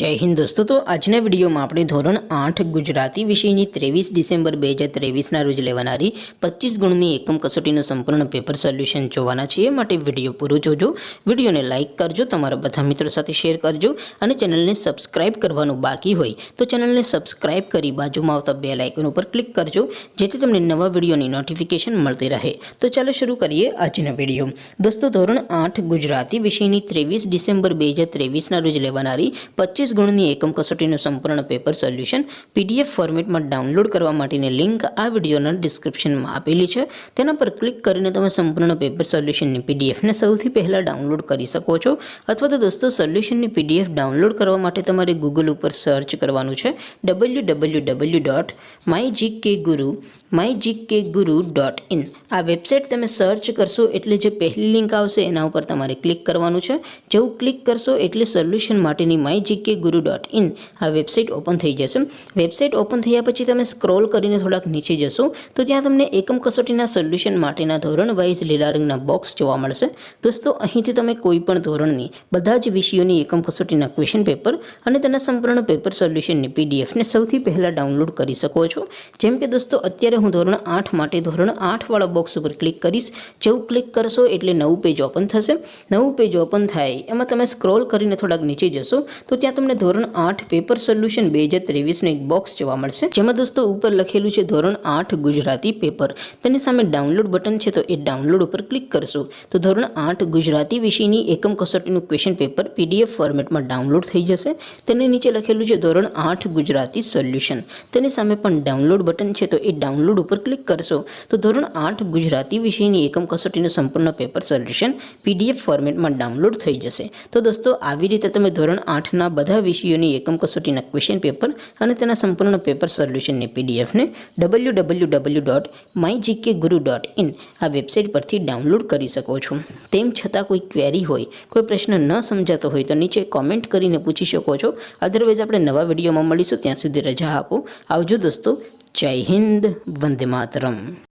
जय हिंद दोस्तों। तो आजना विडियो में આપણે ધોરણ 8 ગુજરાતી વિષયની 23 ડિસેમ્બર 2023 ના રોજ લેવાનારી 25 ગુણની એકમ કસોટીનું સંપૂર્ણ પેપર સોલ્યુશન જોવાના છીએ। માટે વિડિયો પૂરો જોજો, વિડિયોને લાઈક કરજો, તમારા બધા મિત્રો સાથે શેર કરજો અને ચેનલને સબસ્ક્રાઇબ કરવાનું બાકી હોય તો ચેનલને સબસ્ક્રાઇબ કરી બાજુમાં આવતા બેલ આઇકન ઉપર ક્લિક કરજો જેથી તમને નવા વિડિયોની નોટિફિકેશન મળતી રહે। તો ચાલો શરૂ કરીએ આજનો વિડિયો। દોસ્તો ધોરણ 8 ગુજરાતી વિષયની 23 ડિસેમ્બર 2023 ના રોજ લેવાનારી 25 ગુણની એકમ કસોટીનું સંપૂર્ણ પેપર સોલ્યુશન પીડીએફ ફોર્મેટમાં ડાઉનલોડ કરવા માટેની લિંક આ વિડિયોના ડિસ્ક્રિપ્શનમાં આપેલી છે। તેના પર ક્લિક કરીને તમે સંપૂર્ણ પેપર સોલ્યુશનની પીડીએફને સૌથી પહેલાં ડાઉનલોડ કરી શકો છો। અથવા તો દોસ્તો સોલ્યુશનની પીડીએફ ડાઉનલોડ કરવા માટે તમારે ગૂગલ ઉપર સર્ચ કરવાનું છે www.mygkguru.in। આ વેબસાઇટ તમે સર્ચ કરશો એટલે જે પહેલી લિંક આવશે એના ઉપર તમારે ક્લિક કરવાનું છે। જેવું ક્લિક કરશો એટલે સોલ્યુશન માટેની mygkguru.in આ વેબસાઇટ ઓપન થઈ જશે। વેબસાઇટ ઓપન થયા પછી તમે સ્ક્રોલ કરીને થોડાક નીચે જશો તો ત્યાં તમને એકમ કસોટીના સોલ્યુશન માટેના ધોરણ વાઇઝ લીલા રંગના બોક્સ જોવા મળશે। દોસ્તો અહીંથી તમે કોઈ પણ ધોરણની બધા જ વિષયોની એકમ કસોટીના ક્વેશ્ચન પેપર અને તેના સંપૂર્ણ પેપર સોલ્યુશનની પીડીએફને સૌથી પહેલાં ડાઉનલોડ કરી શકો છો। જેમ કે દોસ્તો અત્યારે હું ધોરણ 8 માટે ધોરણ 8 વાળા બોક્સ ઉપર ક્લિક કરીશ। જેવું ક્લિક કરશો એટલે નવું પેજ ઓપન થશે। નવું પેજ ઓપન થાય એમાં તમે સ્ક્રોલ કરીને થોડાક નીચે જશો તો ત્યાં તમને ધોરણ 8 પેપર સોલ્યુશન 2023 નું એક બોક્સ જોવા મળશે જેમાં દોસ્તો ઉપર લખેલું છે ધોરણ 8 ગુજરાતી પેપર। તેની સામે ડાઉનલોડ બટન છે તો એ ડાઉનલોડ ઉપર ક્લિક કરશો તો ધોરણ 8 ગુજરાતી વિષયની એકમ કસોટીનું ક્વેશ્ચન પેપર પીડીએફ ફોર્મેટમાં ડાઉનલોડ થઈ જશે। તેની નીચે લખેલું છે ધોરણ 8 ગુજરાતી સોલ્યુશન। તેની સામે પણ ડાઉનલોડ બટન છે તો એ ડાઉનલોડ ઉપર ક્લિક કરશો તો ધોરણ 8 ગુજરાતી વિષયની એકમ કસોટીનું સંપૂર્ણ પેપર સોલ્યુશન પીડીએફ ફોર્મેટમાં ડાઉનલોડ થઈ જશે। તો દોસ્તો આવી રીતે તમે ધોરણ 8 ના બધા વિષયોની એકમ કસોટીના ક્વેશ્ચન પેપર અને તેના સંપૂર્ણ પેપર સોલ્યુશનની પીડીએફને www.mygkguru.in આ વેબસાઇટ પરથી ડાઉનલોડ કરી શકો છો। તેમ છતાં કોઈ ક્વેરી હોય, કોઈ પ્રશ્ન ન સમજાતો હોય તો નીચે કોમેન્ટ કરીને પૂછી શકો છો। અધરવાઇઝ આપણે નવા વિડીયોમાં મળીશું, ત્યાં સુધી રજા આપો। આવજો દોસ્તો। જય હિન્દ, વંદે માતરમ।